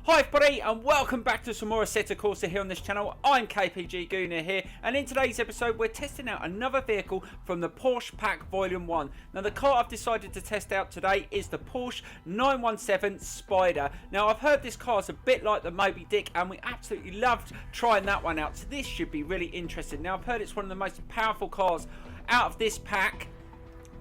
Hi everybody and welcome back to some more Assetto Corsa here on this channel. I'm KPG-GOONER here, and in today's episode we're testing out another vehicle from the Porsche Pack Volume 1. Now the car I've decided to test out today is the Porsche 917 SPYDER. Now I've heard this car is a bit like the Moby Dick and we absolutely loved trying that one out, so this should be really interesting. Now I've heard it's one of the most powerful cars out of this pack.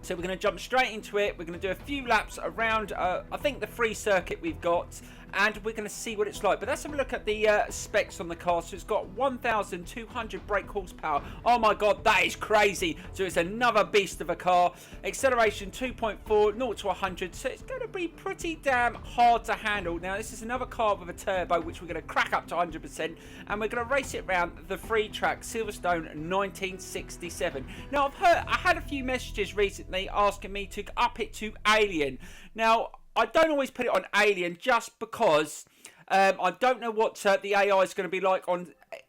So we're going to jump straight into it. We're going to do a few laps around, I think, the free circuit we've got. And we're going to see what it's like. But let's have a look at the specs on the car. So it's got 1,200 brake horsepower. Oh my god, that is crazy. So it's another beast of a car. Acceleration 2.4, 0 to 100. So it's going to be pretty damn hard to handle. Now this is another car with a turbo, which we're going to crack up to 100%. And we're going to race it around the free track, Silverstone 1967. Now I had a few messages recently asking me to up it to Alien. Now I don't always put it on Alien just because I don't know what the AI is going to be like on.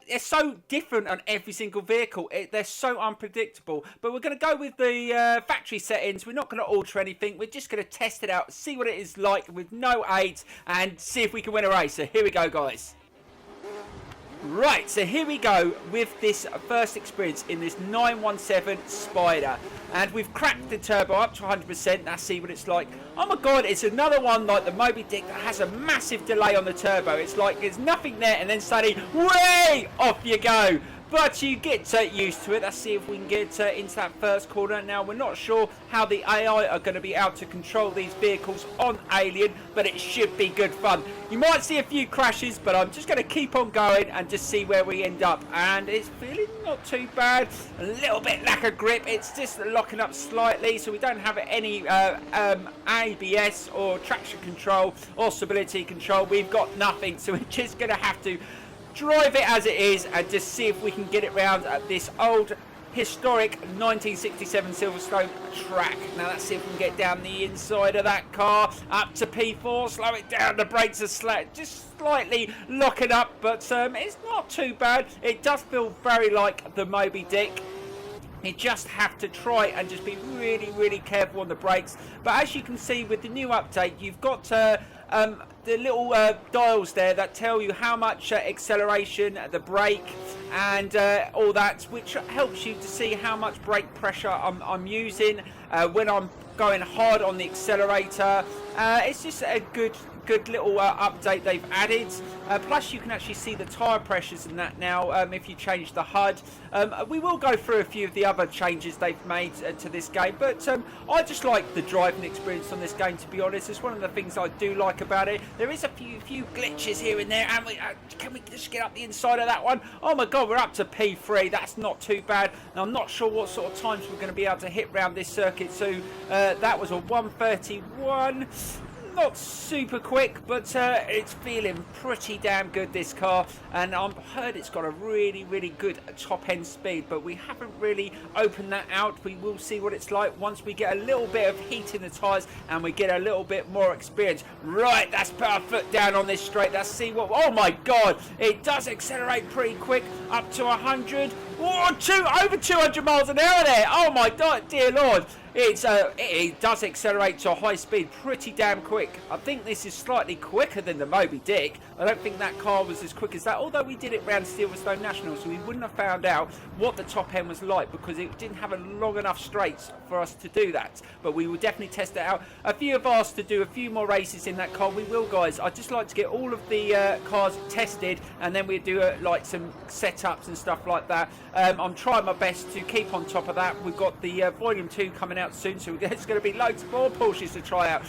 They're so different on every single vehicle. They're so unpredictable. But we're going to go with the factory settings. We're not going to alter anything. We're just going to test it out, see what it is like with no aids, and see if we can win a race. So here we go, guys. Right, so here we go with this first experience in this 917 SPYDER. And we've cracked the turbo up to 100%. Let's see what it's like. Oh my god, it's another one like the Moby Dick that has a massive delay on the turbo. It's like there's nothing there and then suddenly, way off you go. But you get used to it. Let's see if we can get into that first corner. Now, we're not sure how the AI are going to be able to control these vehicles on Alien, but it should be good fun. You might see a few crashes, but I'm just going to keep on going and just see where we end up. And it's feeling not too bad. A little bit lack of grip. It's just locking up slightly, so we don't have any ABS or traction control or stability control. We've got nothing, so we're just going to have to drive it as it is and just see if we can get it round at this old historic 1967 Silverstone track. Now let's see if we can get down the inside of that car up to P4, slow it down, the brakes are just slightly locking up, but it's not too bad. It does feel very like the Moby Dick. You just have to try and just be really careful on the brakes. But as you can see with the new update, you've got the little dials there that tell you how much acceleration, the brake, and all that, which helps you to see how much brake pressure I'm using when I'm going hard on the accelerator. It's just a good little update they've added. Plus you can actually see the tyre pressures and that now if you change the HUD. We will go through a few of the other changes they've made to this game, but I just like the driving experience on this game, to be honest. It's one of the things I do like about it. There is a few glitches here and there, and can we just get up the inside of that one? Oh my god, we're up to P3. That's not too bad. Now I'm not sure what sort of times we're going to be able to hit round this circuit, so that was a 1:31. Not super quick, but it's feeling pretty damn good, this car, and I've heard it's got a really good top end speed, but we haven't really opened that out. We will see what it's like once we get a little bit of heat in the tyres and we get a little bit more experience. Right, let's put our foot down on this straight. Let's see what, oh my god, it does accelerate pretty quick, up to 100. Oh, over 200 miles an hour there. Oh my god, dear lord. It does accelerate to a high speed pretty damn quick. I think this is slightly quicker than the Moby Dick. I don't think that car was as quick as that, although we did it around Silverstone National, so we wouldn't have found out what the top end was like because it didn't have a long enough straights for us to do that. But we will definitely test it out. A few have asked to do a few more races in that car. We will, guys. I'd just like to get all of the cars tested, and then we do like some setups and stuff like that. I'm trying my best to keep on top of that. We've got the Volume 2 coming out soon, so there's going to be loads more Porsches to try out.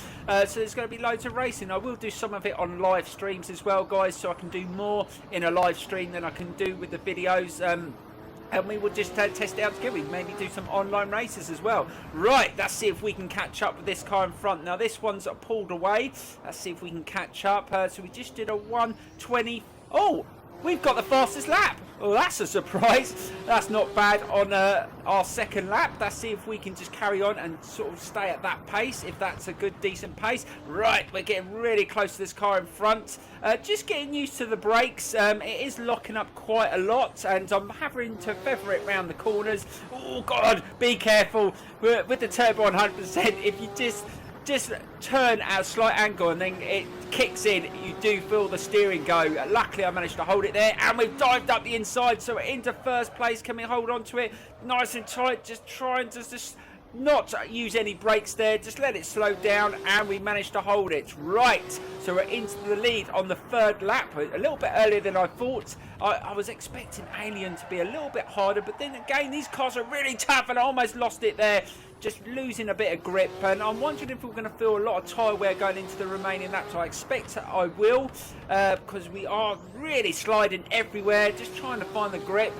So there's going to be loads of racing. I will do some of it on live streams as well, guys, so I can do more in a live stream than I can do with the videos. And we will just test it out together. We maybe do some online races as well. Right, let's see if we can catch up with this car in front. Now this one's pulled away. Let's see if we can catch up. So we just did a 1:20. Oh, we've got the fastest lap. Oh, that's a surprise. That's not bad on our second lap. Let's see if we can just carry on and sort of stay at that pace, if that's a good, decent pace. Right, we're getting really close to this car in front. Just getting used to the brakes. It is locking up quite a lot, and I'm having to feather it round the corners. Oh, God, be careful. With the turbo on 100%, if you just just turn at a slight angle and then it kicks in. You do feel the steering go. Luckily I managed to hold it there, and we've dived up the inside, so we're into first place. Can we hold on to it nice and tight, just trying to just not use any brakes there, just let it slow down, and we managed to hold it. Right, so we're into the lead on the third lap, a little bit earlier than I thought. I was expecting Alien to be a little bit harder, but then again these cars are really tough, and I almost lost it there, just losing a bit of grip. And I'm wondering if we're going to feel a lot of tyre wear going into the remaining laps. I expect I will, because we are really sliding everywhere, just trying to find the grip.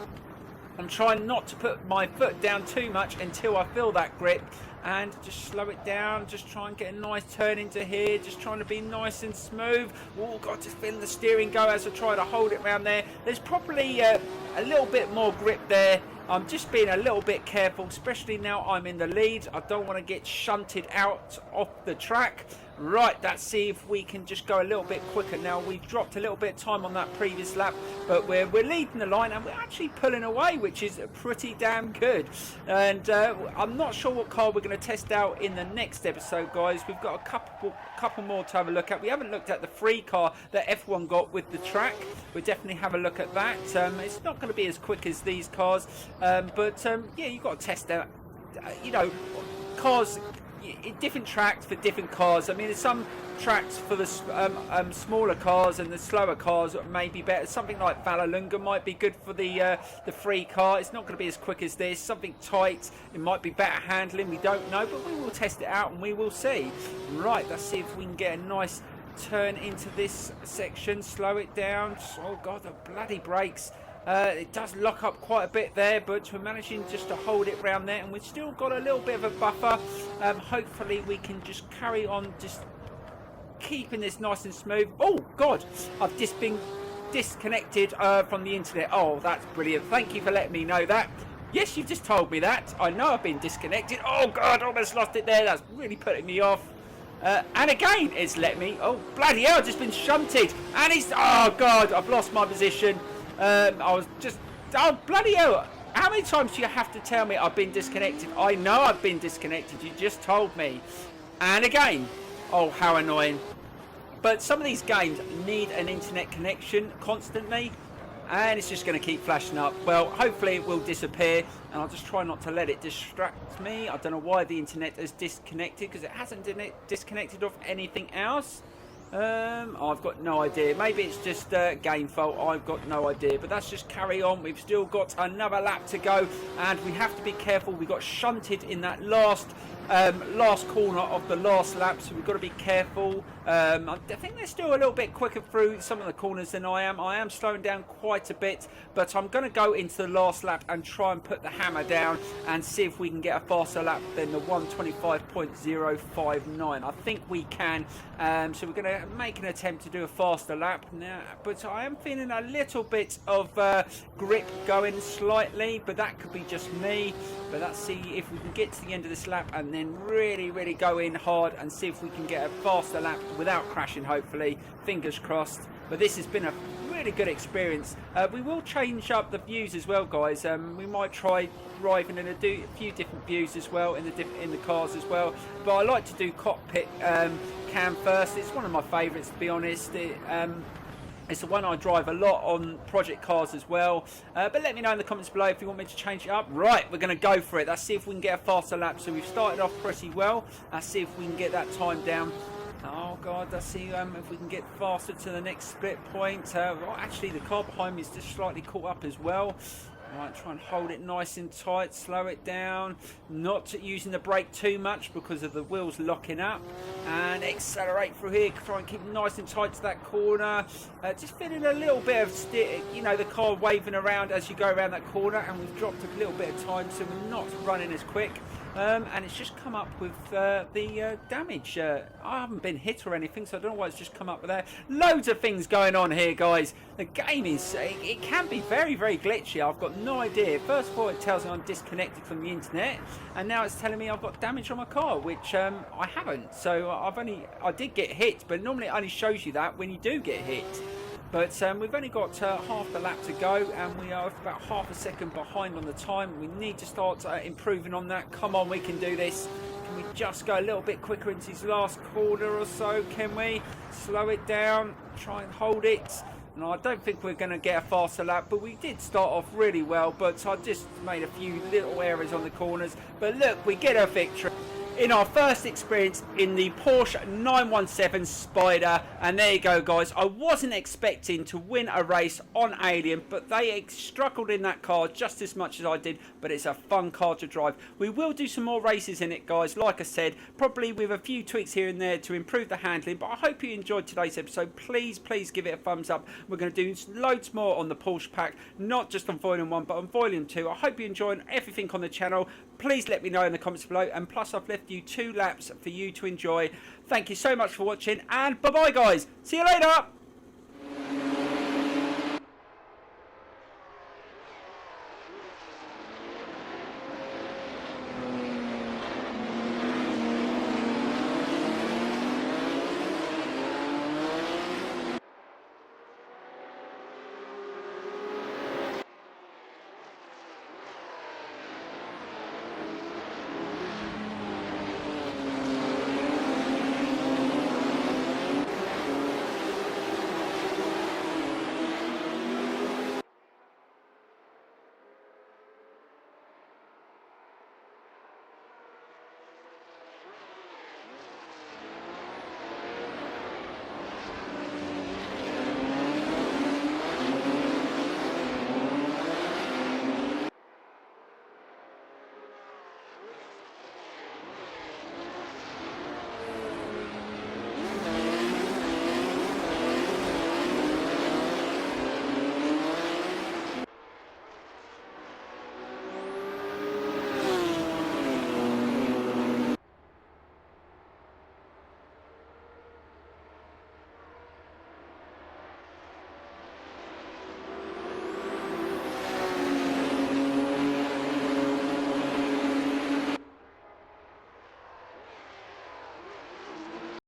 I'm trying not to put my foot down too much until I feel that grip, and just slow it down, just try and get a nice turn into here, just trying to be nice and smooth. Oh God, just feeling the steering go as I try to hold it around there. There's probably a little bit more grip there. I'm just being a little bit careful, especially now I'm in the lead. I don't want to get shunted out off the track. Right, let's see if we can just go a little bit quicker now. We've dropped a little bit of time on that previous lap, but we're leading the line, and we're actually pulling away, which is pretty damn good. And I'm not sure what car we're going to test out in the next episode, guys. We've got a couple more to have a look at. We haven't looked at the free car that F1 got with the track. We'll definitely have a look at that. It's not going to be as quick as these cars, but yeah, you've got to test out, you know, cars. Different tracks for different cars. I mean, there's some tracks for the smaller cars and the slower cars may be better. Something like Vallelunga might be good for the free car. It's not going to be as quick as this. Something tight, it might be better handling. We don't know, but we will test it out and we will see. Right, let's see if we can get a nice turn into this section. Slow it down. Oh God, the bloody brakes. It does lock up quite a bit there, but we're managing just to hold it round there, and we've still got a little bit of a buffer. Hopefully we can just carry on just keeping this nice and smooth. Oh God, I've just been disconnected from the internet. Oh, that's brilliant. Thank you for letting me know that. Yes, you've just told me that. I know I've been disconnected. Oh God, I almost lost it there. That's really putting me off. And again, it's let me. Oh bloody hell, I've just been shunted, and it's, oh God, I've lost my position. I was just, oh bloody hell, how many times do you have to tell me I've been disconnected? I know I've been disconnected, you just told me. And again, oh how annoying. But some of these games need an internet connection constantly, and it's just going to keep flashing up. Well, hopefully it will disappear, and I'll just try not to let it distract me. I don't know why the internet is disconnected, because it hasn't disconnected off anything else. I've got no idea. Maybe it's just game fault. I've got no idea. But let's just carry on. We've still got another lap to go, and we have to be careful. We got shunted in that last corner of the last lap, so we've got to be careful. I think they're still a little bit quicker through some of the corners than I am. I am slowing down quite a bit, but I'm going to go into the last lap and try and put the hammer down and see if we can get a faster lap than the 1:25.059. I think we can. So we're going to make an attempt to do a faster lap now, but I am feeling a little bit of grip going slightly, but that could be just me. But let's see if we can get to the end of this lap and then really go in hard and see if we can get a faster lap without crashing, hopefully. Fingers crossed. But this has been a really good experience. We will change up the views as well, guys. We might try driving in a few different views as well in the cars as well. But I like to do cockpit cam first. It's one of my favourites, to be honest. It's the one I drive a lot on project cars as well. But let me know in the comments below if you want me to change it up. Right, we're going to go for it. Let's see if we can get a faster lap. So we've started off pretty well. Let's see if we can get that time down. Oh God, let's see if we can get faster to the next split point. Well, actually, the car behind me is just slightly caught up as well. Right, try and hold it nice and tight, slow it down, not using the brake too much because of the wheels locking up, and accelerate through here, try and keep nice and tight to that corner. Just feeling a little bit of, the car waving around as you go around that corner, and we've dropped a little bit of time, so we're not running as quick. And it's just come up with the damage. I haven't been hit or anything, so I don't know why it's just come up with that. Loads of things going on here, guys. The game is, it can be very glitchy. I've got no idea. First of all, it tells me I'm disconnected from the internet, and now it's telling me I've got damage on my car, which I haven't. So I did get hit, but normally it only shows you that when you do get hit. But we've only got half the lap to go, and we are about half a second behind on the time. We need to start improving on that. Come on, we can do this. Can Can we just go a little bit quicker into his last corner or so? Can we slow it down? Try and hold it. No, I don't think we're going to get a faster lap, but we did start off really well, but I just made a few little errors on the corners. But look, we get a victory in our first experience in the Porsche 917 Spider. And there you go, guys. I wasn't expecting to win a race on Alien, but they struggled in that car just as much as I did. But it's a fun car to drive. We will do some more races in it, guys, like I said, probably with a few tweaks here and there to improve the handling. But I hope you enjoyed today's episode. Please give it a thumbs up. We're going to do loads more on the Porsche pack, not just on Volume 1 but on Volume 2. I hope you're enjoying everything on the channel. Please let me know in the comments below, and plus I've left you 2 laps for you to enjoy. Thank you so much for watching, and bye bye, guys. See you later.